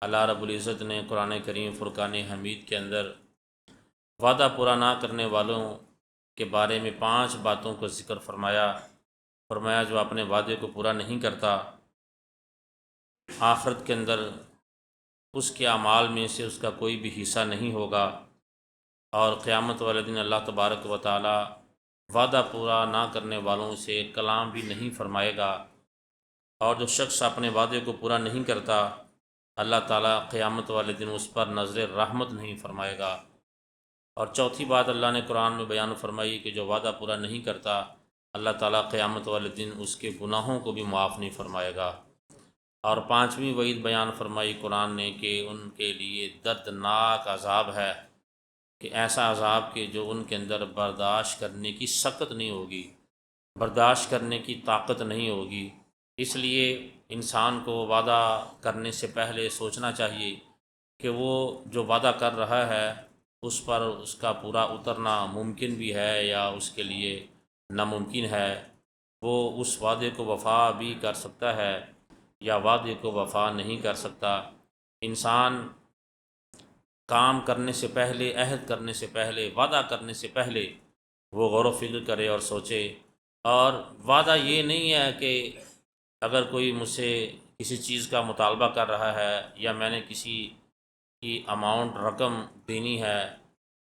اللہ رب العزت نے قرآن کریم فرقان حمید کے اندر وعدہ پورا نہ کرنے والوں کے بارے میں 5 باتوں کو ذکر فرمایا جو اپنے وعدے کو پورا نہیں کرتا، آخرت کے اندر اس کے اعمال میں سے اس کا کوئی بھی حصہ نہیں ہوگا، اور قیامت والے دن اللہ تبارک و تعالی وعدہ پورا نہ کرنے والوں سے کلام بھی نہیں فرمائے گا، اور جو شخص اپنے وعدے کو پورا نہیں کرتا اللہ تعالیٰ قیامت والے دن اس پر نظر رحمت نہیں فرمائے گا۔ اور چوتھی بات اللہ نے قرآن میں بیان فرمائی کہ جو وعدہ پورا نہیں کرتا اللہ تعالیٰ قیامت والے دن اس کے گناہوں کو بھی معاف نہیں فرمائے گا۔ اور 5ویں وعید بیان فرمائی قرآن نے کہ ان کے لیے دردناک عذاب ہے، کہ ایسا عذاب کہ جو ان کے اندر برداشت کرنے کی سخت نہیں ہوگی، برداشت کرنے کی طاقت نہیں ہوگی۔ اس لیے انسان کو وعدہ کرنے سے پہلے سوچنا چاہیے کہ وہ جو وعدہ کر رہا ہے اس پر اس کا پورا اترنا ممکن بھی ہے یا اس کے لیے ناممکن ہے، وہ اس وعدے کو وفا بھی کر سکتا ہے یا وعدے کو وفا نہیں کر سکتا۔ انسان کام کرنے سے پہلے، عہد کرنے سے پہلے، وعدہ کرنے سے پہلے وہ غور و فکر کرے اور سوچے۔ اور وعدہ یہ نہیں ہے کہ اگر کوئی مجھ سے کسی چیز کا مطالبہ کر رہا ہے یا میں نے کسی کی اماؤنٹ رقم دینی ہے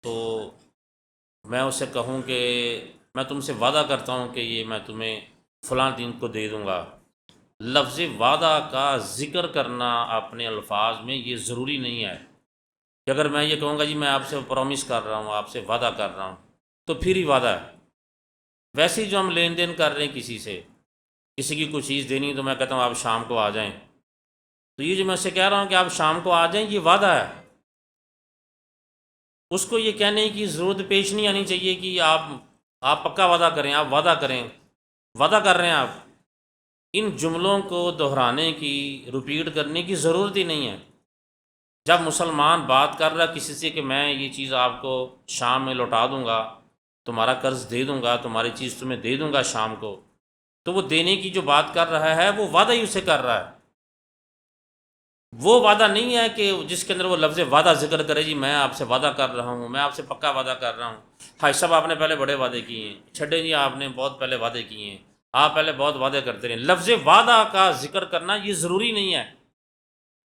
تو میں اسے کہوں کہ میں تم سے وعدہ کرتا ہوں کہ یہ میں تمہیں فلاں دن کو دے دوں گا۔ لفظ وعدہ کا ذکر کرنا اپنے الفاظ میں یہ ضروری نہیں ہے کہ اگر میں یہ کہوں گا جی میں آپ سے پرومس کر رہا ہوں، آپ سے وعدہ کر رہا ہوں، تو پھر ہی وعدہ ہے۔ ویسے ہی جو ہم لین دین کر رہے ہیں کسی سے، کسی کی کوئی چیز دینی تو میں کہتا ہوں آپ شام کو آ جائیں، تو یہ جو میں اسے کہہ رہا ہوں کہ آپ شام کو آ جائیں یہ وعدہ ہے۔ اس کو یہ کہنے کی ضرورت پیش نہیں آنی چاہیے کہ آپ پکا وعدہ کریں، آپ وعدہ کریں، وعدہ کر رہے ہیں آپ۔ ان جملوں کو دہرانے کی، ریپیٹ کرنے کی ضرورت ہی نہیں ہے۔ جب مسلمان بات کر رہا کسی سے کہ میں یہ چیز آپ کو شام میں لوٹا دوں گا، تمہارا قرض دے دوں گا، تمہاری چیز تمہیں دے دوں گا شام کو، تو وہ دینے کی جو بات کر رہا ہے وہ وعدہ ہی اسے کر رہا ہے۔ وہ وعدہ نہیں ہے کہ جس کے اندر وہ لفظ وعدہ ذکر کرے جی میں آپ سے وعدہ کر رہا ہوں، میں آپ سے پکا وعدہ کر رہا ہوں۔ ہائی صاحب آپ نے پہلے بڑے وعدے کیے ہیں، چھڈے جی آپ نے بہت پہلے وعدے کیے ہیں، آپ پہلے بہت وعدے کرتے رہے۔ لفظ وعدہ کا ذکر کرنا یہ ضروری نہیں ہے۔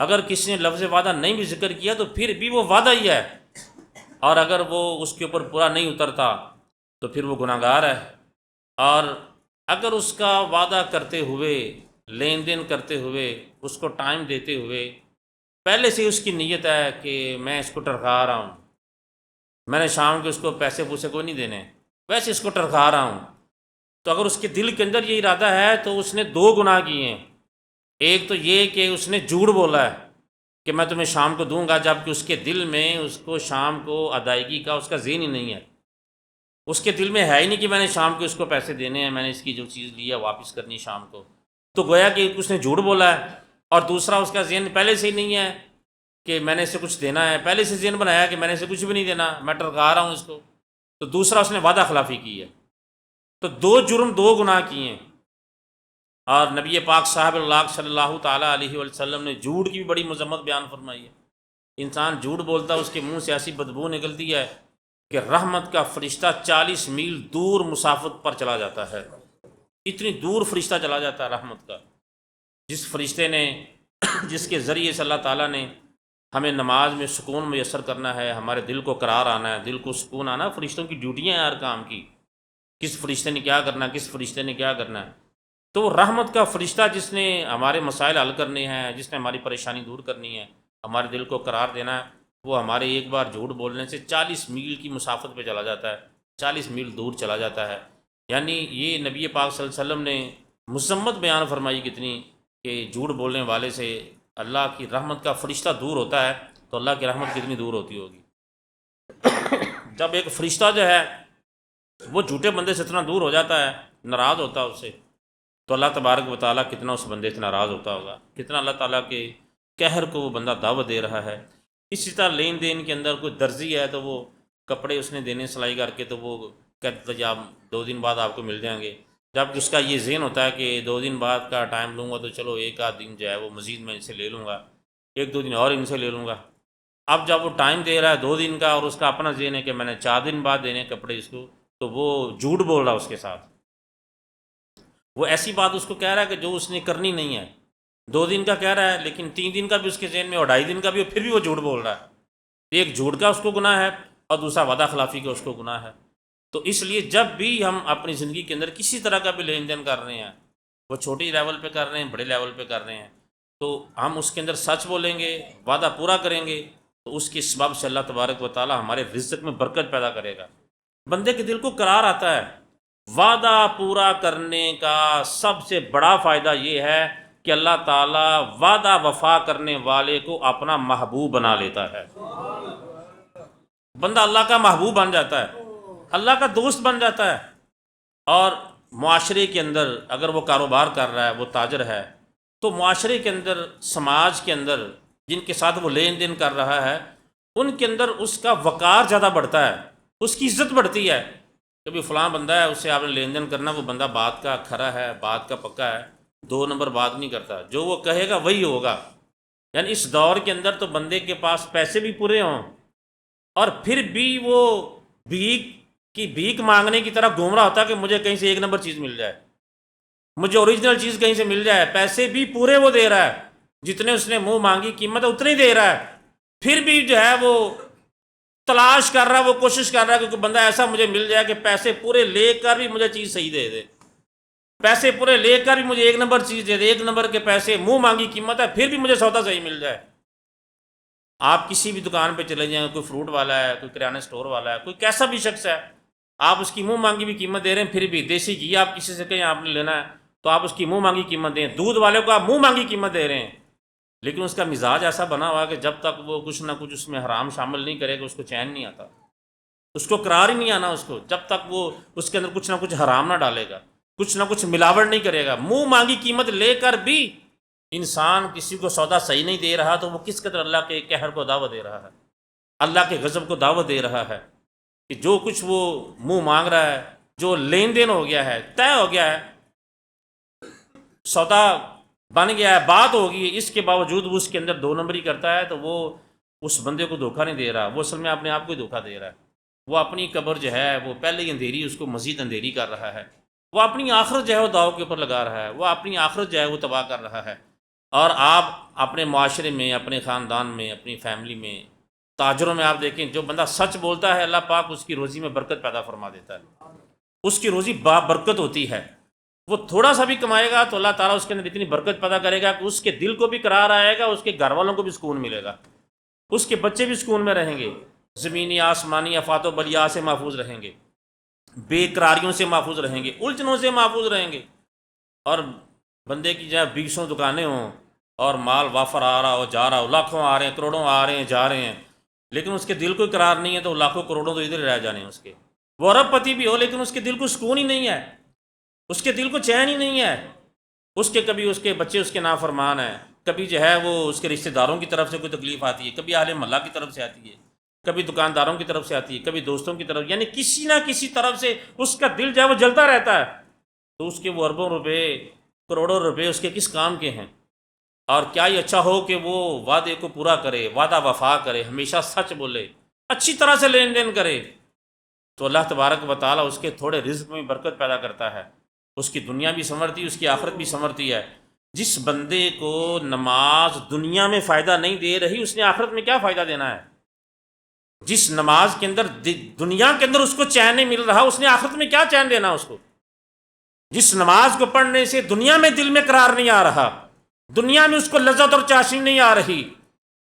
اگر کسی نے لفظ وعدہ نہیں بھی ذکر کیا تو پھر بھی وہ وعدہ ہی ہے، اور اگر وہ اس کے اوپر پورا نہیں اترتا تو پھر وہ گناہ گار ہے۔ اور اگر اس کا وعدہ کرتے ہوئے، لین دین کرتے ہوئے، اس کو ٹائم دیتے ہوئے پہلے سے اس کی نیت ہے کہ میں اس کو ٹرکا رہا ہوں، میں نے شام کو اس کو پیسے پوسے کوئی نہیں دینے، ویسے اس کو ٹرکا رہا ہوں، تو اگر اس کے دل کے اندر یہ ارادہ ہے تو اس نے 2 گناہ کیے ہیں۔ ایک تو یہ کہ اس نے جھوٹ بولا ہے کہ میں تمہیں شام کو دوں گا، جبکہ اس کے دل میں اس کو شام کو ادائیگی کا اس کا ذہن ہی نہیں ہے، اس کے دل میں ہے ہی نہیں کہ میں نے شام کو اس کو پیسے دینے ہیں، میں نے اس کی جو چیز لی ہے واپس کرنی شام کو، تو گویا کہ اس نے جھوٹ بولا ہے۔ اور دوسرا اس کا ذہن پہلے سے ہی نہیں ہے کہ میں نے اسے کچھ دینا ہے، پہلے سے ذہن بنایا کہ میں نے اسے کچھ بھی نہیں دینا، میں ٹرکا رہا ہوں اس کو، تو دوسرا اس نے وعدہ خلافی کی ہے۔ تو 2 جرم، 2 گناہ کیے ہیں۔ اور نبی پاک صاحب اللہ صلی اللہ تعالیٰ علیہ وسلم نے جھوٹ کی بھی بڑی مذمت بیان فرمائی ہے۔ انسان جھوٹ بولتا ہے اس کے منہ سے ایسی بدبو نکلتی ہے کہ رحمت کا فرشتہ 40 میل دور مسافت پر چلا جاتا ہے، اتنی دور فرشتہ چلا جاتا ہے رحمت کا۔ جس فرشتے نے جس کے ذریعے سے اللہ تعالیٰ نے ہمیں نماز میں سکون میسر کرنا ہے، ہمارے دل کو قرار آنا ہے، دل کو سکون آنا، فرشتوں کی ڈیوٹیاں ہیں ہر کام کی، کس فرشتے نے کیا کرنا ہے، کس فرشتے نے کیا کرنا ہے۔ تو وہ رحمت کا فرشتہ جس نے ہمارے مسائل حل کرنے ہیں، جس نے ہماری پریشانی دور کرنی ہے، ہمارے دل کو قرار دینا ہے، وہ ہمارے ایک بار جھوٹ بولنے سے 40 میل کی مسافت پہ چلا جاتا ہے، 40 میل دور چلا جاتا ہے۔ یعنی یہ نبی پاک صلی اللہ علیہ وسلم نے مذمت بیان فرمائی کتنی، کہ جھوٹ بولنے والے سے اللہ کی رحمت کا فرشتہ دور ہوتا ہے تو اللہ کی رحمت کتنی دور ہوتی ہوگی۔ جب ایک فرشتہ جو ہے وہ جھوٹے بندے سے اتنا دور ہو جاتا ہے، ناراض ہوتا ہے اس سے، تو اللہ تبارک و تعالیٰ کتنا اس بندے سے ناراض ہوتا ہوگا، کتنا اللہ تعالیٰ کے قہر کو وہ بندہ دعوت دے رہا ہے۔ اسی طرح لین دین کے اندر کوئی درزی ہے تو وہ کپڑے اس نے دینے سلائی کر کے، تو وہ کہتا ہے آپ 2 دن بعد آپ کو مل جائیں گے، جب اس کا یہ ذہن ہوتا ہے کہ 2 دن بعد کا ٹائم لوں گا تو چلو 1 آدھ دن جو ہے وہ مزید میں اسے لے لوں گا، ایک دو دن اور ان سے لے لوں گا۔ اب جب وہ ٹائم دے رہا ہے 2 دن کا اور اس کا اپنا ذہن ہے کہ میں نے 4 دن بعد دینے کپڑے اس کو، تو وہ جھوٹ بول رہا ہے اس کے ساتھ۔ وہ ایسی بات اس کو کہہ رہا ہے کہ جو اس نے کرنی نہیں ہے۔ 2 دن کا کہہ رہا ہے لیکن 3 دن کا بھی اس کے ذہن میں اور 2.5 دن کا بھی، اور پھر بھی وہ جھوٹ بول رہا ہے۔ ایک جھوٹ کا اس کو گناہ ہے اور دوسرا وعدہ خلافی کا اس کو گناہ ہے۔ تو اس لیے جب بھی ہم اپنی زندگی کے اندر کسی طرح کا بھی لین دین کر رہے ہیں، وہ چھوٹی لیول پہ کر رہے ہیں، بڑے لیول پہ کر رہے ہیں، تو ہم اس کے اندر سچ بولیں گے، وعدہ پورا کریں گے، تو اس کے سبب سے اللہ تبارک و تعالی ہمارے رزق میں برکت پیدا کرے گا۔ بندے کے دل کو قرار آتا ہے۔ وعدہ پورا کرنے کا سب سے بڑا فائدہ یہ ہے کہ اللہ تعالیٰ وعدہ وفا کرنے والے کو اپنا محبوب بنا لیتا ہے۔ بندہ اللہ کا محبوب بن جاتا ہے، اللہ کا دوست بن جاتا ہے۔ اور معاشرے کے اندر اگر وہ کاروبار کر رہا ہے، وہ تاجر ہے، تو معاشرے کے اندر، سماج کے اندر جن کے ساتھ وہ لین دین کر رہا ہے، ان کے اندر اس کا وقار زیادہ بڑھتا ہے، اس کی عزت بڑھتی ہے۔ کبھی فلاں بندہ ہے، اس سے آپ نے لین دین کرنا، وہ بندہ بات کا کھرا ہے، بات کا پکا ہے، 2 نمبر بات نہیں کرتا، جو وہ کہے گا وہی ہوگا۔ یعنی اس دور کے اندر تو بندے کے پاس پیسے بھی پورے ہوں اور پھر بھی وہ بھیک مانگنے کی طرح گھوم رہا ہوتا ہے کہ مجھے کہیں سے 1 نمبر چیز مل جائے، مجھے اوریجنل چیز کہیں سے مل جائے۔ پیسے بھی پورے وہ دے رہا ہے، جتنے اس نے منہ مانگی قیمت ہے اتنے ہی دے رہا ہے، پھر بھی جو ہے وہ تلاش کر رہا ہے، وہ کوشش کر رہا ہے کہ کوئی بندہ ایسا مجھے مل جائے کہ پیسے پورے لے کر بھی مجھے چیز صحیح دے دے، پیسے پورے لے کر بھی مجھے 1 نمبر چیز دے دے، 1 نمبر کے پیسے، منہ مانگی قیمت ہے، پھر بھی مجھے سودا صحیح مل جائے۔ آپ کسی بھی دکان پہ چلے جائیں، کوئی فروٹ والا ہے، کوئی کرانے سٹور والا ہے، کوئی کیسا بھی شخص ہے، آپ اس کی منہ مانگی بھی قیمت دے رہے ہیں، پھر بھی دیسی گھی آپ کسی سے کہیں آپ نے لینا ہے تو آپ اس کی منہ مانگی قیمت دیں، دودھ والے کو آپ منہ مانگی قیمت دے رہے ہیں، لیکن اس کا مزاج ایسا بنا ہوا ہے کہ جب تک وہ کچھ نہ کچھ اس میں حرام شامل نہیں کرے گا اس کو چین نہیں آتا، اس کو قرار ہی نہیں آنا، اس کو جب تک وہ اس کے اندر کچھ نہ کچھ حرام نہ ڈالے گا، کچھ نہ کچھ ملاوٹ نہیں کرے گا۔ منہ مانگی قیمت لے کر بھی انسان کسی کو سودا صحیح نہیں دے رہا تو وہ کس قدر اللہ کے قہر کو دعوت دے رہا ہے، اللہ کے غضب کو دعوت دے رہا ہے کہ جو کچھ وہ منہ مانگ رہا ہے، جو لین دین ہو گیا ہے، طے ہو گیا ہے، سودا بن گیا ہے، بات ہوگی، اس کے باوجود وہ اس کے اندر 2 نمبری کرتا ہے، تو وہ اس بندے کو دھوکہ نہیں دے رہا، وہ اصل میں اپنے آپ کو ہی دھوکہ دے رہا ہے۔ وہ اپنی قبر جو ہے وہ پہلے ہی اندھیری، اس کو مزید اندھیری کر رہا ہے، وہ اپنی آخرت جو ہے وہ داؤ کے اوپر لگا رہا ہے، وہ اپنی آخرت جو ہے وہ تباہ کر رہا ہے۔ اور آپ اپنے معاشرے میں، اپنے خاندان میں، اپنی فیملی میں، تاجروں میں آپ دیکھیں، جو بندہ سچ بولتا ہے اللہ پاک اس کی روزی میں برکت پیدا فرما دیتا ہے، اس کی روزی برکت ہوتی ہے۔ وہ تھوڑا سا بھی کمائے گا تو اللہ تعالیٰ اس کے اندر اتنی برکت پیدا کرے گا کہ اس کے دل کو بھی قرار آئے گا، اس کے گھر والوں کو بھی سکون ملے گا، اس کے بچے بھی سکون میں رہیں گے، زمینی آسمانی آفات و بلیات سے محفوظ رہیں گے، بے قراریوں سے محفوظ رہیں گے، الجھنوں سے محفوظ رہیں گے۔ اور بندے کی جہاں 20 دکانیں ہوں اور مال وافر آ رہا ہو، جا رہا ہو، لاکھوں آ رہے ہیں، کروڑوں آ رہے ہیں، جا رہے ہیں، لیکن اس کے دل کو قرار نہیں ہے، تو لاکھوں کروڑوں تو ادھر ہی رہ جانے ہیں اس کے۔ وہ ارب پتی بھی ہو لیکن اس کے دل کو سکون ہی نہیں ہے، اس کے دل کو چین ہی نہیں ہے، اس کے کبھی اس کے بچے اس کے نافرمان ہیں، کبھی جو ہے وہ اس کے رشتہ داروں کی طرف سے کوئی تکلیف آتی ہے، کبھی اہل محلہ کی طرف سے آتی ہے، کبھی دکانداروں کی طرف سے آتی ہے، کبھی دوستوں کی طرف، یعنی کسی نہ کسی طرف سے اس کا دل جو ہے وہ جلتا رہتا ہے۔ تو اس کے وہ اربوں روپے، کروڑوں روپے اس کے کس کام کے ہیں؟ اور کیا یہ اچھا ہو کہ وہ وعدے کو پورا کرے، وعدہ وفا کرے، ہمیشہ سچ بولے، اچھی طرح سے لین دین کرے، تو اللہ تبارک و تعالیٰ اس کے تھوڑے رزق میں برکت پیدا کرتا ہے، اس کی دنیا بھی سنورتی، اس کی آخرت بھی سنورتی ہے۔ جس بندے کو نماز دنیا میں فائدہ نہیں دے رہی، اس نے آخرت میں کیا فائدہ دینا ہے؟ جس نماز کے اندر دنیا کے اندر اس کو چین نہیں مل رہا، اس نے آخرت میں کیا چین دینا اس کو؟ جس نماز کو پڑھنے سے دنیا میں دل میں قرار نہیں آ رہا، دنیا میں اس کو لذت اور چاشنی نہیں آ رہی،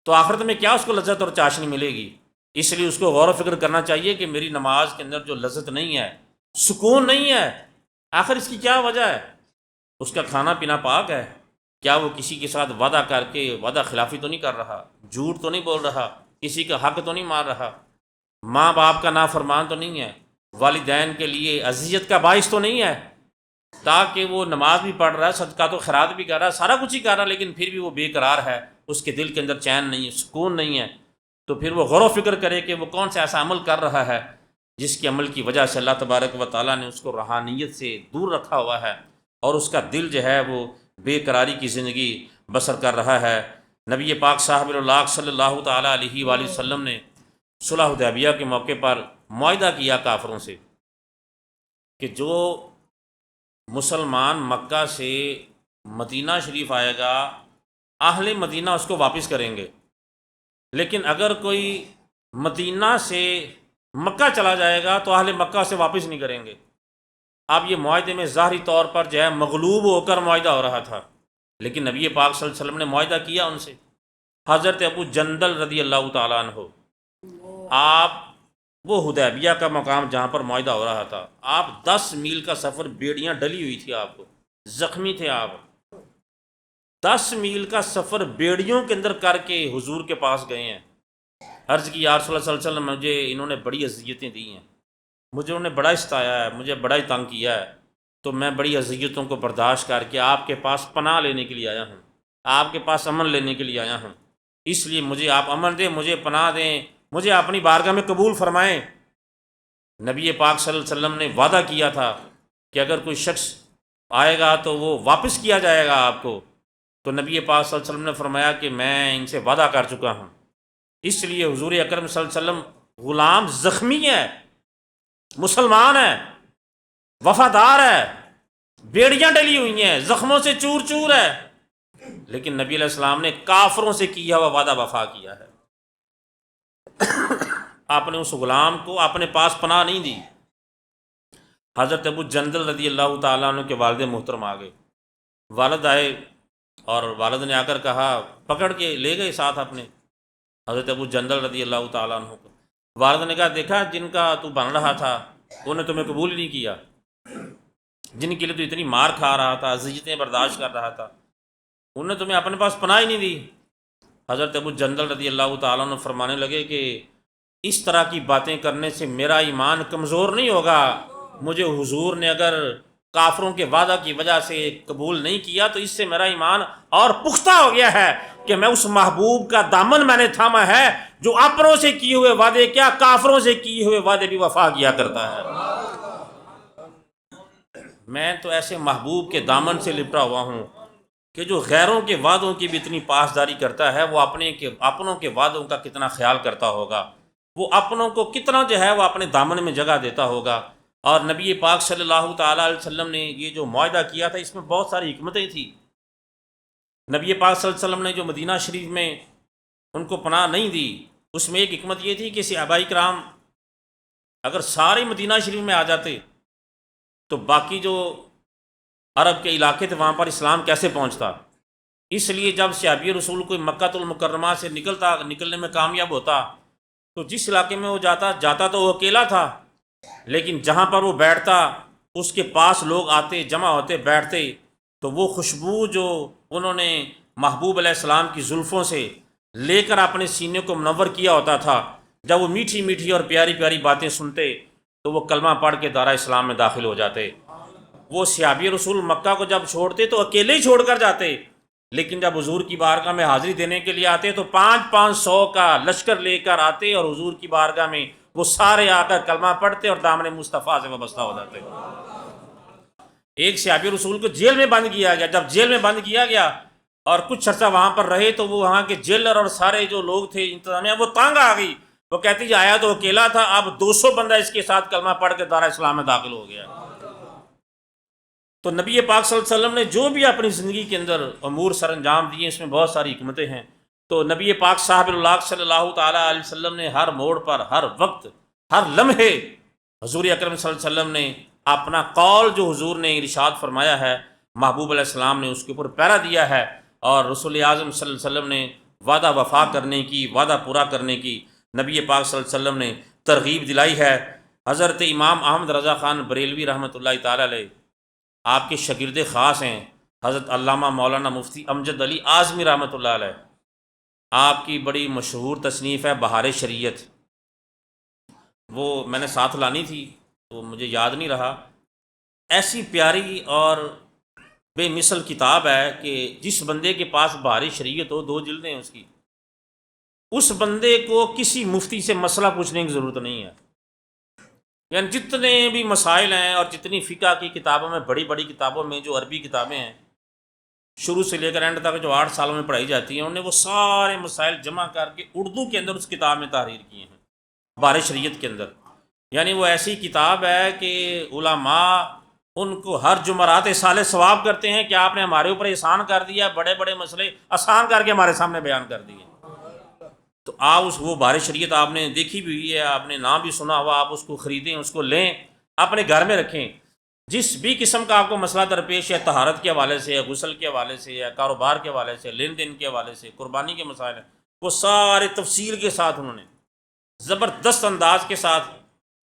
تو آخرت میں کیا اس کو لذت اور چاشنی ملے گی؟ اس لیے اس کو غور و فکر کرنا چاہیے کہ میری نماز کے اندر جو لذت نہیں ہے، سکون نہیں ہے، آخر اس کی کیا وجہ ہے؟ اس کا کھانا پینا پاک ہے؟ کیا وہ کسی کے ساتھ وعدہ کر کے وعدہ خلافی تو نہیں کر رہا، جھوٹ تو نہیں بول رہا، کسی کا حق تو نہیں مار رہا، ماں باپ کا نافرمان تو نہیں ہے، والدین کے لیے اذیت کا باعث تو نہیں ہے؟ تاکہ وہ نماز بھی پڑھ رہا ہے، صدقات و خیرات بھی کر رہا ہے، سارا کچھ ہی کر رہا ہے، لیکن پھر بھی وہ بے قرار ہے، اس کے دل کے اندر چین نہیں ہے، سکون نہیں ہے، تو پھر وہ غور و فکر کرے کہ وہ کون سا ایسا عمل کر رہا ہے جس کے عمل کی وجہ سے اللہ تبارک و تعالیٰ نے اس کو روحانیت سے دور رکھا ہوا ہے، اور اس کا دل جو ہے وہ بے قراری کی زندگی بسر کر رہا ہے۔ نبی پاک صاحب اللہ صلی اللہ تعالیٰ علیہ وآلہ وسلم نے صلح حدیبیہ کے موقع پر معاہدہ کیا کافروں سے کہ جو مسلمان مکہ سے مدینہ شریف آئے گا اہل مدینہ اس کو واپس کریں گے، لیکن اگر کوئی مدینہ سے مکہ چلا جائے گا تو اہل مکہ سے واپس نہیں کریں گے۔ اب یہ معاہدے میں ظاہری طور پر جو ہے مغلوب ہو کر معاہدہ ہو رہا تھا، لیکن نبی پاک صلی اللہ علیہ وسلم نے معاہدہ کیا ان سے۔ حضرت ابو جندل رضی اللہ تعالیٰ عنہ، آپ وہ حدیبیہ کا مقام جہاں پر معاہدہ ہو رہا تھا، آپ 10 میل کا سفر، بیڑیاں ڈلی ہوئی تھی، آپ کو زخمی تھے، آپ 10 میل کا سفر بیڑیوں کے اندر کر کے حضور کے پاس گئے ہیں۔ عرض کی یا رسول اللہ صلی اللہ علیہ وسلم، مجھے انہوں نے بڑی اذیتیں دی ہیں، مجھے انہوں نے بڑا ستایا ہے، مجھے بڑا ہی تنگ کیا ہے، تو میں بڑی اذیتوں کو برداشت کر کے آپ کے پاس پناہ لینے کے لیے آیا ہوں، آپ کے پاس امن لینے کے لیے آیا ہوں، اس لیے مجھے آپ امن دیں، مجھے پناہ دیں، مجھے اپنی بارگاہ میں قبول فرمائیں۔ نبی پاک صلی اللہ علیہ وسلم نے وعدہ کیا تھا کہ اگر کوئی شخص آئے گا تو وہ واپس کیا جائے گا آپ کو، تو نبی پاک صلی اللہ علیہ وسلم نے فرمایا کہ میں ان سے وعدہ کر چکا ہوں، اس لیے حضور اکرم صلی اللہ علیہ وسلم غلام زخمی ہے، مسلمان ہے، وفادار ہے، بیڑیاں ڈلی ہوئی ہیں، زخموں سے چور چور ہے، لیکن نبی علیہ السلام نے کافروں سے کیا ہوا وعدہ وفا کیا ہے۔ آپ نے اس غلام کو اپنے پاس پناہ نہیں دی۔ حضرت ابو جندل رضی اللہ تعالیٰ عنہ کے والد محترم آ گئے، والد آئے اور والد نے آ کر کہا، پکڑ کے لے گئے ساتھ اپنے حضرت ابو جندل رضی اللہ تعالیٰ عنہ کو۔ والد نے کہا، دیکھا جن کا تو بن رہا تھا انہوں نے تمہیں قبول نہیں کیا، جن کے لیے تو اتنی مار کھا رہا تھا، اذیتیں برداشت کر رہا تھا، انہوں نے تمہیں اپنے پاس پناہ ہی نہیں دی۔ حضرت ابو جندل رضی اللہ تعالیٰ عنہ فرمانے لگے کہ اس طرح کی باتیں کرنے سے میرا ایمان کمزور نہیں ہوگا، مجھے حضور نے اگر کافروں کے وعدہ کی وجہ سے قبول نہیں کیا تو اس سے میرا ایمان اور پختہ ہو گیا ہے کہ میں اس محبوب کا دامن میں نے تھاما ہے جو اپنوں سے کیے ہوئے وعدے کیا کافروں سے کیے ہوئے وعدے بھی وفا کیا کرتا ہے۔ میں تو ایسے محبوب کے دامن سے لپٹا ہوا ہوں کہ جو غیروں کے وعدوں کی بھی اتنی پاسداری کرتا ہے، وہ اپنوں کے وعدوں کا کتنا خیال کرتا ہوگا، وہ اپنوں کو کتنا جو ہے وہ اپنے دامن میں جگہ دیتا ہوگا۔ اور نبی پاک صلی اللہ تعالیٰ علیہ وسلم نے یہ جو معاہدہ کیا تھا اس میں بہت ساری حکمتیں تھیں۔ نبی پاک صلی اللہ علیہ وسلم نے جو مدینہ شریف میں ان کو پناہ نہیں دی، اس میں ایک حکمت یہ تھی کہ صحابہ کرام اگر سارے مدینہ شریف میں آ جاتے تو باقی جو عرب کے علاقے تھے وہاں پر اسلام کیسے پہنچتا۔ اس لیے جب صحابی رسول کوئی مکہ المکرمہ سے نکلنے میں کامیاب ہوتا تو جس علاقے میں وہ جاتا تو وہ اکیلا تھا، لیکن جہاں پر وہ بیٹھتا اس کے پاس لوگ آتے، جمع ہوتے، بیٹھتے، تو وہ خوشبو جو انہوں نے محبوب علیہ السلام کی زلفوں سے لے کر اپنے سینے کو منور کیا ہوتا تھا، جب وہ میٹھی میٹھی اور پیاری پیاری باتیں سنتے تو وہ کلمہ پڑھ کے دارہ اسلام میں داخل ہو جاتے۔ وہ صحابی رسول مکہ کو جب چھوڑتے تو اکیلے ہی چھوڑ کر جاتے، لیکن جب حضور کی بارگاہ میں حاضری دینے کے لیے آتے تو 500 کا لشکر لے کر آتے اور حضور کی بارگاہ میں وہ سارے آ کر کلمہ پڑھتے اور دامن مصطفیٰ سے وابستہ ہو جاتے۔ ایک صحابی رسول کو جیل میں بند کیا گیا، جب جیل میں بند کیا گیا اور کچھ عرصہ وہاں پر رہے تو وہ وہاں کے جیلر اور سارے جو لوگ تھے انتظامیہ وہ تانگ آ گئی، وہ کہتی جی آیا تو اکیلا تھا، اب 200 بندہ اس کے ساتھ کلمہ پڑھ کے دارہ اسلام میں داخل ہو گیا۔ تو نبی پاک صلی اللہ علیہ وسلم نے جو بھی اپنی زندگی کے اندر امور سر انجام دیے اس میں بہت ساری حکمتیں ہیں۔ تو نبی پاک صاحب اللہ صلی اللہ تعالیٰ علیہ وسلم نے ہر موڑ پر، ہر وقت، ہر لمحے حضور اکرم صلی اللہ علیہ وسلم نے اپنا قول جو حضور نے ارشاد فرمایا ہے محبوب علیہ السلام نے اس کے اوپر پیرا دیا ہے، اور رسول اعظم صلی اللہ علیہ وسلم نے وعدہ وفا کرنے کی، وعدہ پورا کرنے کی نبی پاک صلی اللہ علیہ وسلم نے ترغیب دلائی ہے۔ حضرت امام احمد رضا خان بریلوی رحمۃ اللہ تعالیٰ علیہ آپ کے شاگرد خاص ہیں، حضرت علامہ مولانا مفتی امجد علی اعظمی رحمۃ اللہ علیہ، آپ کی بڑی مشہور تصنیف ہے بہار شریعت، وہ میں نے ساتھ لانی تھی تو مجھے یاد نہیں رہا۔ ایسی پیاری اور بے مثل کتاب ہے کہ جس بندے کے پاس بہار شریعت ہو، 2 جلدیں اس کی، اس بندے کو کسی مفتی سے مسئلہ پوچھنے کی ضرورت نہیں ہے۔ یعنی جتنے بھی مسائل ہیں اور جتنی فقہ کی کتابوں میں، بڑی بڑی کتابوں میں جو عربی کتابیں ہیں، شروع سے لے کر اینڈ تک جو 8 سالوں میں پڑھائی جاتی ہیں، انہوں نے وہ سارے مسائل جمع کر کے اردو کے اندر اس کتاب میں تحریر کیے ہیں، بار شریعت کے اندر۔ یعنی وہ ایسی کتاب ہے کہ علماء ان کو ہر جمعرات سال ثواب کرتے ہیں کہ آپ نے ہمارے اوپر احسان کر دیا، بڑے بڑے مسئلے آسان کر کے ہمارے سامنے بیان کر دیے۔ تو آپ وہ بار شریعت آپ نے دیکھی بھی ہوئی ہے، آپ نے نام بھی سنا ہوا، آپ اس کو خریدیں، اس کو لیں، اپنے گھر میں رکھیں۔ جس بھی قسم کا آپ کو مسئلہ درپیش ہے، طہارت کے حوالے سے، غسل کے حوالے سے، یا کاروبار کے حوالے سے، لین دین کے حوالے سے، قربانی کے مسائل ہیں، وہ سارے تفصیل کے ساتھ انہوں نے زبردست انداز کے ساتھ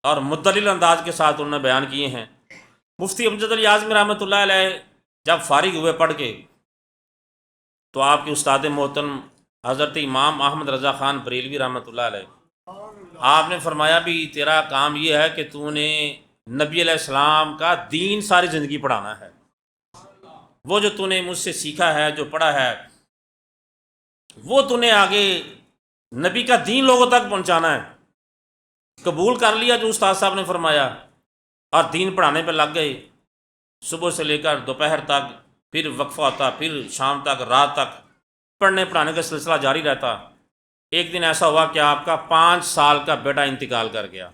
اور مدلل انداز کے ساتھ انہوں نے بیان کیے ہیں۔ مفتی امجد علی اعظمی رحمۃ اللہ علیہ جب فارغ ہوئے پڑھ کے، تو آپ کے استاد محترم حضرت امام احمد رضا خان بریلوی رحمۃ اللہ علیہ، آپ نے فرمایا بھی تیرا کام یہ ہے کہ تو نے نبی علیہ السلام کا دین ساری زندگی پڑھانا ہے، وہ جو تو نے مجھ سے سیکھا ہے، جو پڑھا ہے، وہ تو نے آگے نبی کا دین لوگوں تک پہنچانا ہے۔ قبول کر لیا جو استاد صاحب نے فرمایا، اور دین پڑھانے پہ لگ گئے، صبح سے لے کر دوپہر تک، پھر وقفہ ہوتا، پھر شام تک، رات تک پڑھنے پڑھانے کا سلسلہ جاری رہتا۔ ایک دن ایسا ہوا کہ آپ کا 5 سال کا بیٹا انتقال کر گیا،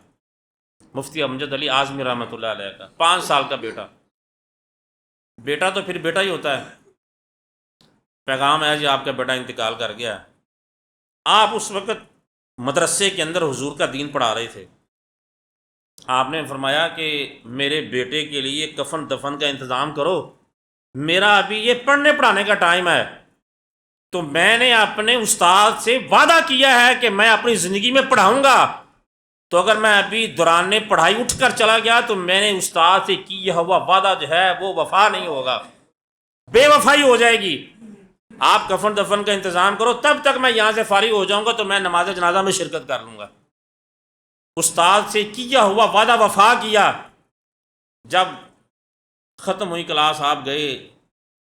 مفتی امجد علی اعظمی رحمۃ اللہ علیہ کا 5 سال کا بیٹا۔ بیٹا تو پھر بیٹا ہی ہوتا ہے، پیغام ہے جی آپ کا بیٹا انتقال کر گیا۔ آپ اس وقت مدرسے کے اندر حضور کا دین پڑھا رہے تھے۔ آپ نے فرمایا کہ میرے بیٹے کے لیے کفن دفن کا انتظام کرو، میرا ابھی یہ پڑھنے پڑھانے کا ٹائم ہے، تو میں نے اپنے استاد سے وعدہ کیا ہے کہ میں اپنی زندگی میں پڑھاؤں گا، تو اگر میں ابھی دوران پڑھائی اٹھ کر چلا گیا تو میں نے استاد سے کیا ہوا وعدہ جو ہے وہ وفا نہیں ہوگا، بے وفائی ہو جائے گی۔ آپ کفن دفن کا انتظام کرو، تب تک میں یہاں سے فارغ ہو جاؤں گا تو میں نماز جنازہ میں شرکت کر لوں گا۔ استاد سے کیا ہوا وعدہ وفا کیا۔ جب ختم ہوئی کلاس، آپ گئے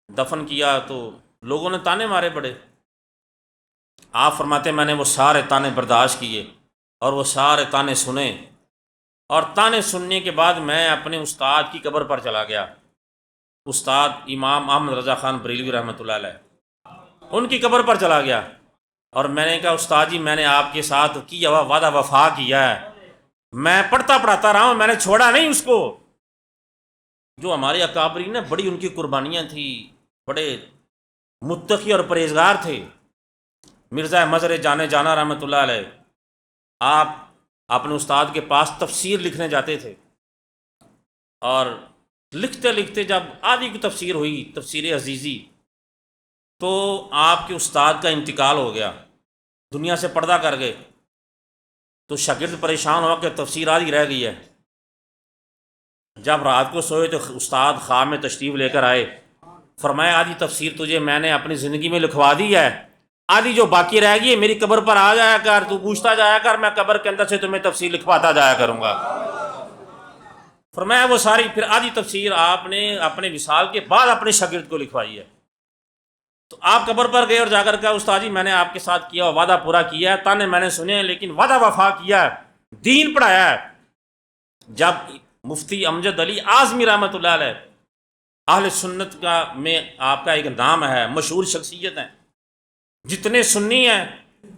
دفن کیا تو لوگوں نے تانے مارے بڑے۔ آپ فرماتے میں نے وہ سارے تانے برداشت کیے اور وہ سارے تانے سنے، اور تانے سننے کے بعد میں اپنے استاد کی قبر پر چلا گیا، استاد امام احمد رضا خان بریلوی رحمۃ اللہ علیہ، ان کی قبر پر چلا گیا، اور میں نے کہا استاد جی میں نے آپ کے ساتھ کیا ہوا وعدہ وفا کیا ہے، میں پڑھتا پڑھاتا رہا ہوں، میں نے چھوڑا نہیں اس کو۔ جو ہمارے اکابرین ہیں، بڑی ان کی قربانیاں تھیں، بڑے متقی اور پرہیزگار تھے۔ مرزا مظہر جانے جانا رحمۃ اللہ علیہ، آپ اپنے استاد کے پاس تفسیر لکھنے جاتے تھے، اور لکھتے لکھتے جب آدھی کی تفسیر ہوئی، تفسیر عزیزی، تو آپ کے استاد کا انتقال ہو گیا، دنیا سے پردہ کر گئے۔ تو شاگرد پریشان ہوا کہ تفسیر آدھی رہ گئی ہے۔ جب رات کو سوئے تو استاد خواب میں تشریف لے کر آئے، فرمایا آدھی تفسیر تجھے میں نے اپنی زندگی میں لکھوا دی ہے، آدھی جو باقی رہ گئی ہے میری قبر پر آ جایا کر، تو پوچھتا جایا کر، میں قبر کے اندر سے تمہیں تفسیر لکھواتا جایا کروں گا۔ فرمایا وہ ساری پھر آدھی تفسیر آپ نے اپنے وصال کے بعد اپنے شاگرد کو لکھوائی ہے۔ تو آپ قبر پر گئے اور جا کر کہا استاد جی میں نے آپ کے ساتھ کیا وعدہ پورا کیا ہے، تانے میں نے سنے ہیں لیکن وعدہ وفا کیا ہے، دین پڑھایا ہے۔ جب مفتی امجد علی اعظمی رحمۃ اللہ علیہ، اہل سنت کا میں آپ کا ایک نام ہے، مشہور شخصیت ہیں، جتنے سنی ہیں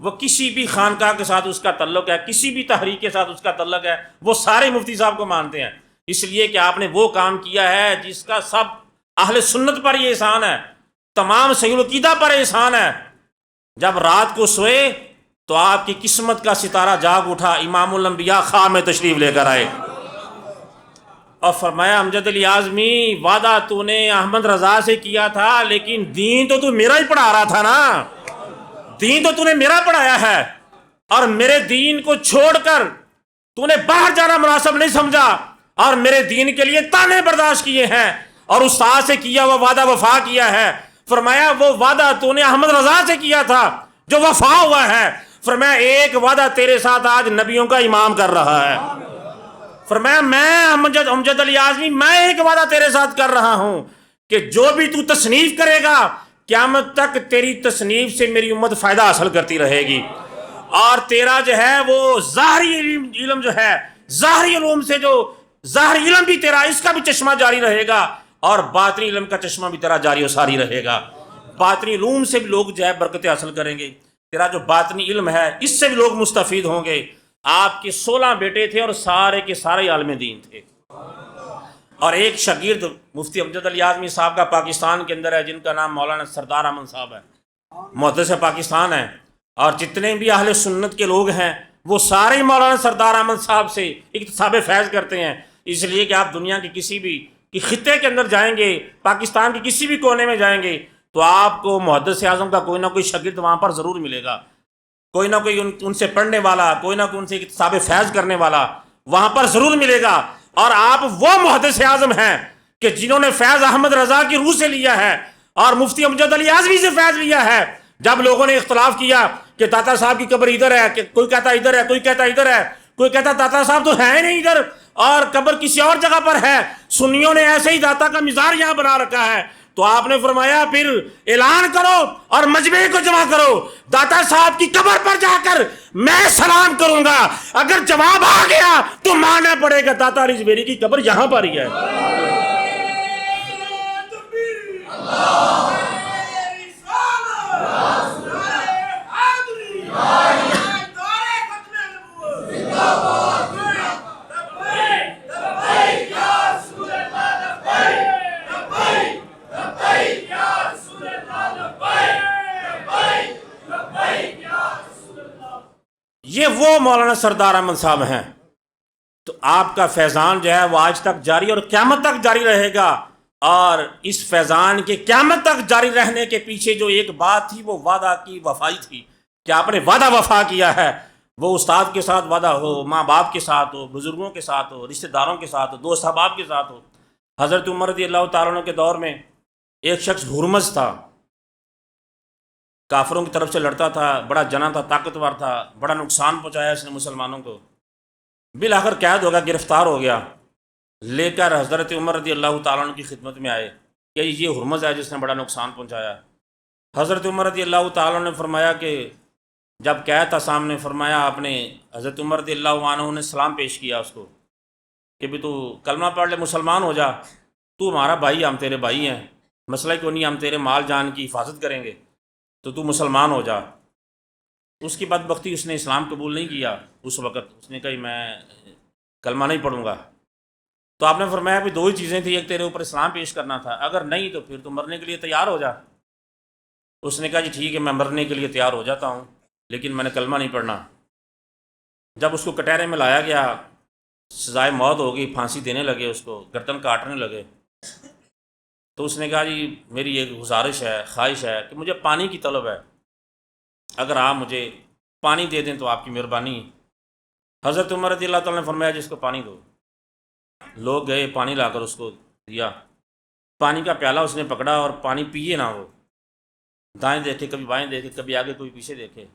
وہ کسی بھی خانقاہ کے ساتھ اس کا تعلق ہے، کسی بھی تحریک کے ساتھ اس کا تعلق ہے، وہ سارے مفتی صاحب کو مانتے ہیں، اس لیے کہ آپ نے وہ کام کیا ہے جس کا سب اہل سنت پر یہ احسان ہے، تمام صحیح العقیدہ پر احسان ہے۔ جب رات کو سوئے تو آپ کی قسمت کا ستارہ جاگ اٹھا، امام الانبیاء خواب میں تشریف لے کر آئے، اور فرمایا امجد علی اعظمی وعدہ تو نے احمد رضا سے کیا تھا، لیکن دین تو میرا ہی پڑھا رہا تھا نا، دین تو نے میرا پڑھایا ہے، اور میرے دین کو چھوڑ کر تو نے باہر جانا مناسب نہیں سمجھا، اور میرے دین کے لیے تانے برداشت کیے ہیں، اور استاد سے کیا وہ وعدہ وفا کیا ہے۔ فرمایا وہ وعدہ تو نے احمد رضا سے کیا تھا جو وفا ہوا ہے، فرمایا ایک وعدہ تیرے ساتھ آج نبیوں کا امام کر رہا ہے۔ فرمایا میں امجد علی اعظمی میں ایک وعدہ تیرے ساتھ کر رہا ہوں کہ جو بھی تو تصنیف کرے گا قیامت تک تیری تصنیف سے میری امت فائدہ حاصل کرتی رہے گی، اور تیرا جو ہے وہ ظاہری علم جو ہے، ظاہری علوم سے جو ظاہری علم بھی تیرا، اس کا بھی چشمہ جاری رہے گا، اور باطنی علم کا چشمہ بھی تیرا جاری و ساری رہے گا۔ باطنی علوم سے بھی لوگ جو ہے برکتیں حاصل کریں گے، تیرا جو باطنی علم ہے اس سے بھی لوگ مستفید ہوں گے۔ آپ کے 16 بیٹے تھے اور سارے کے سارے عالم دین تھے، اور ایک شاگرد مفتی امجد علی اعظمی صاحب کا پاکستان کے اندر ہے، جن کا نام مولانا سردار احمد صاحب ہے، محدث پاکستان ہے، اور جتنے بھی اہل سنت کے لوگ ہیں وہ سارے مولانا سردار احمد صاحب سے اکتساب فیض کرتے ہیں۔ اس لیے کہ آپ دنیا کے کسی بھی خطے کے اندر جائیں گے، پاکستان کے کسی بھی کونے میں جائیں گے تو آپ کو محدث اعظم کا کوئی نہ کوئی شاگرد وہاں پر ضرور ملے گا، کوئی نہ کوئی ان سے پڑھنے والا، کوئی نہ کوئی ان سے اکتساب فیض کرنے والا وہاں پر ضرور ملے گا۔ اور آپ وہ محدث اعظم ہیں کہ جنہوں نے فیض احمد رضا کی روح سے لیا ہے اور مفتی امجد علی اعظمی سے فیض لیا ہے۔ جب لوگوں نے اختلاف کیا کہ داتا صاحب کی قبر ادھر ہے، کہ کوئی کہتا ادھر ہے، کوئی کہتا ادھر ہے، کوئی کہتا داتا صاحب تو ہے نہیں ادھر اور قبر کسی اور جگہ پر ہے، سنیوں نے ایسے ہی داتا کا مزار یہاں بنا رکھا ہے، تو آپ نے فرمایا پھر اعلان کرو اور مجمع کو جمع کرو، داتا صاحب کی قبر پر جا کر میں سلام کروں گا، اگر جواب آ گیا تو ماننا پڑے گا داتا علی زبیری کی قبر یہاں پر ہی ہے۔ یہ وہ مولانا سردار احمد صاحب ہیں، تو آپ کا فیضان جو ہے وہ آج تک جاری اور قیامت تک جاری رہے گا۔ اور اس فیضان کے قیامت تک جاری رہنے کے پیچھے جو ایک بات تھی وہ وعدہ کی وفائی تھی کہ آپ نے وعدہ وفا کیا ہے، وہ استاد کے ساتھ وعدہ ہو، ماں باپ کے ساتھ ہو، بزرگوں کے ساتھ ہو، رشتہ داروں کے ساتھ ہو، دوست احباب کے ساتھ ہو۔ حضرت عمر رضی اللہ تعالیٰ عنہ کے دور میں ایک شخص ہرمز تھا، کافروں کی طرف سے لڑتا تھا، بڑا جنا تھا، طاقتور تھا، بڑا نقصان پہنچایا اس نے مسلمانوں کو، بالآخر قید ہو گیا، گرفتار ہو گیا، لے کر حضرت عمر رضی اللہ تعالیٰ عنہ کی خدمت میں آئے کہ یہ ہرمز ہے جس نے بڑا نقصان پہنچایا۔ حضرت عمر رضی اللہ تعالیٰ عنہ نے فرمایا کہ جب قید تھا سامنے، فرمایا آپ نے حضرت عمر رضی اللہ عنہ نے سلام پیش کیا اس کو کہ بھی تو کلمہ پڑھ لے، مسلمان ہو جا، تو ہمارا بھائی، ہم تیرے بھائی ہیں، مسئلہ کیوں نہیں، ہم تیرے مال جان کی حفاظت کریں گے، تو مسلمان ہو جا۔ اس کی بدبختی، اس نے اسلام قبول نہیں کیا اس وقت، اس نے کہا میں کلمہ نہیں پڑھوں گا۔ تو آپ نے فرمایا بھی دو ہی چیزیں تھیں، ایک تیرے اوپر اسلام پیش کرنا تھا، اگر نہیں تو پھر تو مرنے کے لیے تیار ہو جا۔ اس نے کہا جی ٹھیک ہے، میں مرنے کے لیے تیار ہو جاتا ہوں، لیکن میں نے کلمہ نہیں پڑھنا۔ جب اس کو کٹہرے میں لایا گیا، سزائے موت ہو گئی، پھانسی دینے لگے، اس کو گردن کاٹنے لگے، تو اس نے کہا جی میری ایک گزارش ہے، خواہش ہے کہ مجھے پانی کی طلب ہے، اگر آپ مجھے پانی دے دیں تو آپ کی مہربانی۔ حضرت عمر رضی اللہ تعالیٰ نے فرمایا جس کو پانی دو۔ لوگ گئے، پانی لا کر اس کو دیا، پانی کا پیالہ اس نے پکڑا اور پانی پیے نہ، وہ دائیں دیکھے، کبھی بائیں دیکھے، کبھی آگے کوئی پیچھے دیکھے۔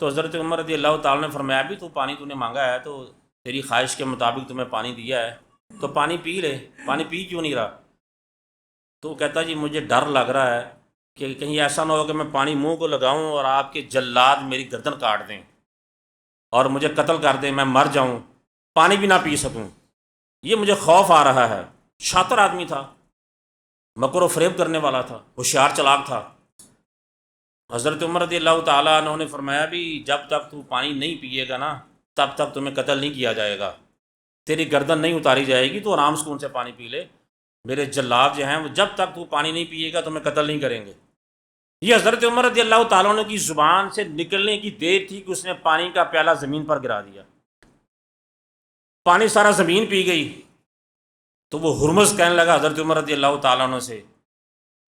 تو حضرت عمر رضی اللہ تعالیٰ نے فرمایا بھی تو پانی تو نے مانگا ہے، تو تیری خواہش کے مطابق تمہیں پانی دیا ہے تو پانی پی لے، پانی پی کیوں نہیں رہا؟ تو کہتا جی مجھے ڈر لگ رہا ہے کہ کہیں ایسا نہ ہو کہ میں پانی منہ کو لگاؤں اور آپ کے جلاد میری گردن کاٹ دیں اور مجھے قتل کر دیں، میں مر جاؤں، پانی بھی نہ پی سکوں، یہ مجھے خوف آ رہا ہے۔ شاطر آدمی تھا، مکر و فریب کرنے والا تھا، ہوشیار چلاک تھا۔ حضرت عمر رضی اللہ تعالیٰ عنہ نے فرمایا بھی جب تک تو پانی نہیں پیے گا نا تب تک تمہیں قتل نہیں کیا جائے گا، تیری گردن نہیں اتاری جائے گی، تو آرام سکون سے پانی پی لے، میرے جلاد جو ہیں وہ جب تک تو پانی نہیں پیے گا تمہیں قتل نہیں کریں گے۔ یہ حضرت عمر رضی اللہ تعالیٰ عنہ کی زبان سے نکلنے کی دیر تھی کہ اس نے پانی کا پیالہ زمین پر گرا دیا، پانی سارا زمین پی گئی۔ تو وہ ہرمز کہنے لگا حضرت عمر رضی اللہ تعالیٰ عنہ سے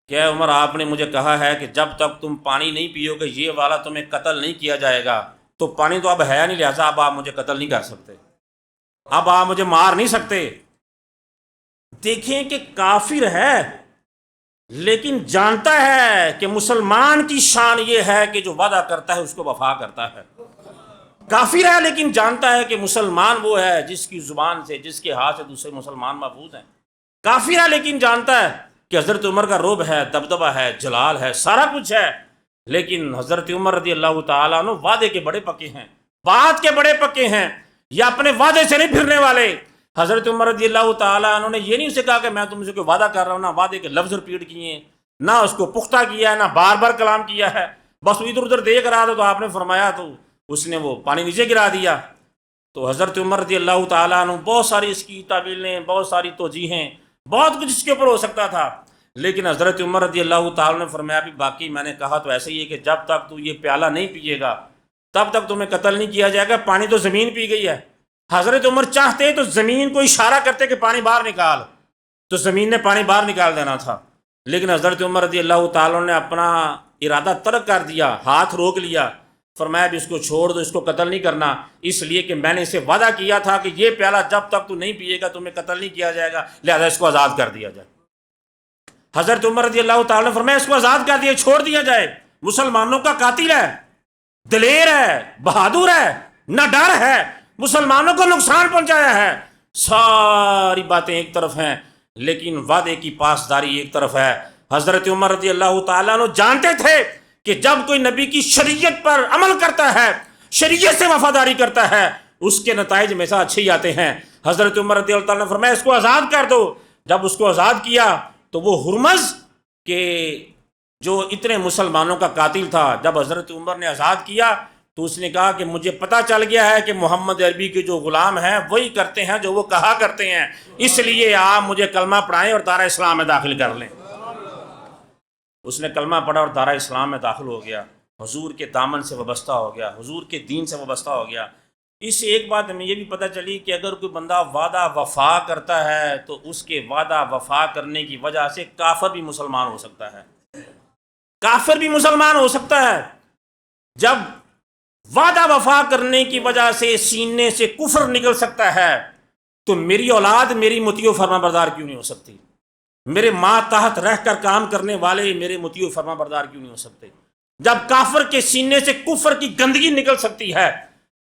کہ اے عمر، آپ نے مجھے کہا ہے کہ جب تک تم پانی نہیں پیو گے یہ والا تمہیں قتل نہیں کیا جائے گا، تو پانی تو اب ہے نہیں، لہٰذا اب آپ مجھے قتل نہیں کر سکتے، اب آپ مجھے مار نہیں سکتے۔ دیکھیں کہ کافر ہے لیکن جانتا ہے کہ مسلمان کی شان یہ ہے کہ جو وعدہ کرتا ہے اس کو وفا کرتا ہے۔ کافر ہے لیکن جانتا ہے کہ مسلمان وہ ہے جس کی زبان سے، جس کے ہاتھ سے دوسرے مسلمان محفوظ ہیں۔ کافر ہے لیکن جانتا ہے کہ حضرت عمر کا رعب ہے، دبدبہ ہے، جلال ہے، سارا کچھ ہے، لیکن حضرت عمر رضی اللہ تعالیٰ عنہ وعدے کے بڑے پکے ہیں، بات کے بڑے پکے ہیں، یا اپنے وعدے سے نہیں پھرنے والے۔ حضرت عمر رضی اللہ تعالیٰ عنہ نے یہ نہیں اسے کہا کہ میں تم سے کوئی وعدہ کر رہا ہوں، نہ وعدے کے لفظ رپیٹ کیے ہیں، نہ اس کو پختہ کیا ہے، نہ بار بار کلام کیا ہے، بس ادھر ادھر دیکھ رہا تھا تو آپ نے فرمایا تو اس نے وہ پانی نیچے گرا دیا۔ تو حضرت عمر رضی اللہ تعالیٰ عنہ بہت ساری اس کی تعویلیں، بہت ساری توجیہیں، بہت کچھ اس کے اوپر ہو سکتا تھا، لیکن حضرت عمر رضی اللہ تعالیٰ نے فرمایا بھی باقی میں نے کہا تو ایسے ہی ہے کہ جب تک تو یہ پیالہ نہیں پیے گا تب تک تمہیں قتل نہیں کیا جائے گا، پانی تو زمین پی گئی ہے۔ حضرت عمر چاہتے تو زمین کو اشارہ کرتے کہ پانی باہر نکال، تو زمین نے پانی باہر نکال دینا تھا، لیکن حضرت عمر رضی اللہ تعالیٰ نے اپنا ارادہ ترک کر دیا، ہاتھ روک لیا، فرمایا بھی اس کو چھوڑ دو، اس کو قتل نہیں کرنا، اس لیے کہ میں نے اسے وعدہ کیا تھا کہ یہ پیالہ جب تک تو نہیں پیے گا تمہیں قتل نہیں کیا جائے گا، لہذا اس کو آزاد کر دیا جائے۔ حضرت عمر رضی اللہ تعالیٰ نے فرمایا اس کو آزاد کر دیا، چھوڑ دیا جائے، مسلمانوں کا قاتل ہے، دلیر ہے، بہادر ہے، نہ ڈر ہے، مسلمانوں کو نقصان پہنچایا ہے۔ ساری باتیں ایک طرف ہیں لیکن وعدے کی پاسداری ایک طرف ہے۔ حضرت عمر رضی اللہ تعالیٰ عنہ جانتے تھے کہ جب کوئی نبی کی شریعت پر عمل کرتا ہے، شریعت سے وفاداری کرتا ہے، اس کے نتائج ہمیشہ اچھے ہی آتے ہیں۔ حضرت عمر رضی اللہ تعالیٰ نے فرمایا اس کو آزاد کر دو۔ جب اس کو آزاد کیا تو وہ ہرمز کہ جو اتنے مسلمانوں کا قاتل تھا، جب حضرت عمر نے آزاد کیا تو اس نے کہا کہ مجھے پتہ چل گیا ہے کہ محمد عربی کے جو غلام ہیں وہی کرتے ہیں جو وہ کہا کرتے ہیں، اس لیے آپ مجھے کلمہ پڑھائیں اور دارِ اسلام میں داخل کر لیں۔ اس نے کلمہ پڑھا اور دارِ اسلام میں داخل ہو گیا، حضور کے دامن سے وابستہ ہو گیا، حضور کے دین سے وابستہ ہو گیا۔ اس سے ایک بات ہمیں یہ بھی پتہ چلی کہ اگر کوئی بندہ وعدہ وفا کرتا ہے تو اس کے وعدہ وفا کرنے کی وجہ سے کافر بھی مسلمان ہو سکتا ہے، کافر بھی مسلمان ہو سکتا ہے۔ جب وعدہ وفا کرنے کی وجہ سے سینے سے کفر نکل سکتا ہے تو میری اولاد میری مطیع و فرما بردار کیوں نہیں ہو سکتی؟ میرے ماں تحت رہ کر کام کرنے والے میرے مطیع و فرما بردار کیوں نہیں ہو سکتے؟ جب کافر کے سینے سے کفر کی گندگی نکل سکتی ہے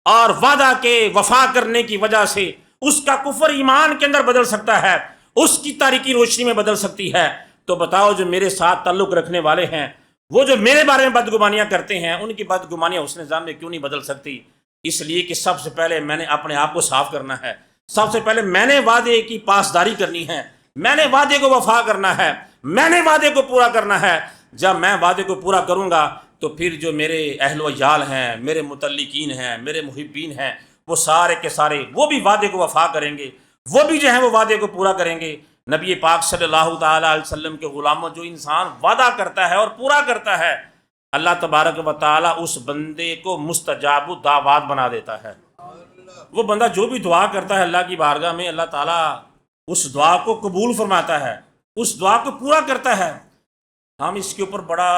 اور وعدہ کے وفا کرنے کی وجہ سے اس کا کفر ایمان کے اندر بدل سکتا ہے، اس کی تاریکی روشنی میں بدل سکتی ہے، تو بتاؤ جو میرے ساتھ تعلق رکھنے والے ہیں، وہ جو میرے بارے میں بدگمانیاں کرتے ہیں، ان کی بدگمانیاں حسن ظن میں کیوں نہیں بدل سکتی؟ اس لیے کہ سب سے پہلے میں نے اپنے آپ کو صاف کرنا ہے، سب سے پہلے میں نے وعدے کی پاسداری کرنی ہے، میں نے وعدے کو وفا کرنا ہے، میں نے وعدے کو پورا کرنا ہے۔ جب میں وعدے کو پورا کروں گا تو پھر جو میرے اہل و عیال ہیں، میرے متعلقین ہیں، میرے محبین ہیں، وہ سارے کے سارے وہ بھی وعدے کو وفا کریں گے، وہ بھی جو ہیں وہ وعدے کو پورا کریں گے۔ نبی پاک صلی اللہ تعالیٰ علیہ وسلم کے غلاموں، جو انسان وعدہ کرتا ہے اور پورا کرتا ہے، اللہ تبارک و تعالیٰ اس بندے کو مستجاب الدعوات بنا دیتا ہے۔ وہ بندہ جو بھی دعا کرتا ہے اللہ کی بارگاہ میں، اللہ تعالیٰ اس دعا کو قبول فرماتا ہے، اس دعا کو پورا کرتا ہے۔ ہم اس کے اوپر بڑا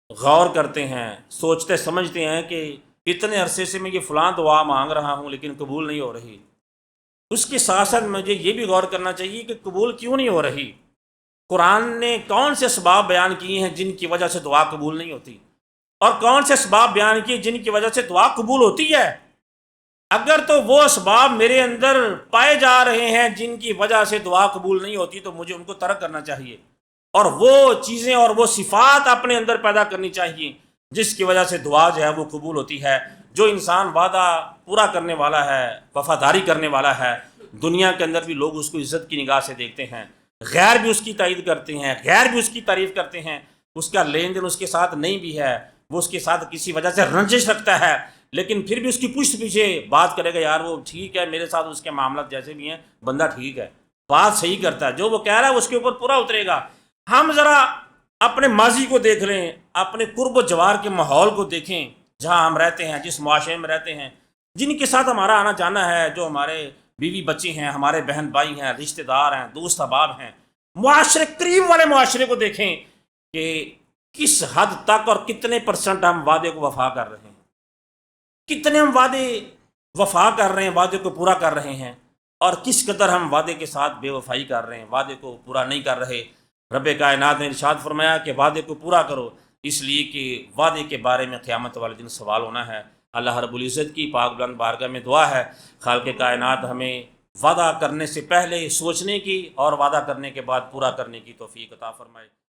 غور کرتے ہیں، سوچتے سمجھتے ہیں کہ اتنے عرصے سے میں یہ فلاں دعا مانگ رہا ہوں لیکن قبول نہیں ہو رہی۔ اس کے ساتھ ساتھ مجھے یہ بھی غور کرنا چاہیے کہ قبول کیوں نہیں ہو رہی؟ قرآن نے کون سے اسباب بیان کیے ہیں جن کی وجہ سے دعا قبول نہیں ہوتی، اور کون سے اسباب بیان کیے جن کی وجہ سے دعا قبول ہوتی ہے؟ اگر تو وہ اسباب میرے اندر پائے جا رہے ہیں جن کی وجہ سے دعا قبول نہیں ہوتی تو مجھے ان کو ترک کرنا چاہیے، اور وہ چیزیں اور وہ صفات اپنے اندر پیدا کرنی چاہیے جس کی وجہ سے دعا جو ہے وہ قبول ہوتی ہے۔ جو انسان وعدہ پورا کرنے والا ہے، وفاداری کرنے والا ہے، دنیا کے اندر بھی لوگ اس کو عزت کی نگاہ سے دیکھتے ہیں، غیر بھی اس کی تائید کرتے ہیں، غیر بھی اس کی تعریف کرتے ہیں، اس کا لین دین اس کے ساتھ نہیں بھی ہے، وہ اس کے ساتھ کسی وجہ سے رنجش رکھتا ہے، لیکن پھر بھی اس کی پشت پیچھے بات کرے گا، یار وہ ٹھیک ہے، میرے ساتھ اس کے معاملات جیسے بھی ہیں، بندہ ٹھیک ہے، بات صحیح کرتا ہے، جو وہ کہہ رہا ہے اس کے اوپر پورا اترے گا۔ ہم ذرا اپنے ماضی کو دیکھ لیں، اپنے قرب و جوار کے ماحول کو دیکھیں، جہاں ہم رہتے ہیں، جس معاشرے میں رہتے ہیں، جن کے ساتھ ہمارا آنا جانا ہے، جو ہمارے بیوی بچے ہیں، ہمارے بہن بھائی ہیں، رشتہ دار ہیں، دوست احباب ہیں، معاشرے قریب والے معاشرے کو دیکھیں کہ کس حد تک اور کتنے پرسنٹ ہم وعدے کو وفا کر رہے ہیں، کتنے ہم وعدے وفا کر رہے ہیں، وعدے کو پورا کر رہے ہیں، اور کس قدر ہم وعدے کے ساتھ بے وفائی کر رہے ہیں، وعدے کو پورا نہیں کر رہے۔ رب کائنات نے ارشاد فرمایا کہ وعدے کو پورا کرو، اس لیے کہ وعدے کے بارے میں قیامت والے دن سوال ہونا ہے۔ اللہ رب العزت کی پاک بلند بارگاہ میں دعا ہے خالق کائنات ہمیں وعدہ کرنے سے پہلے سوچنے کی اور وعدہ کرنے کے بعد پورا کرنے کی توفیق عطا فرمائے۔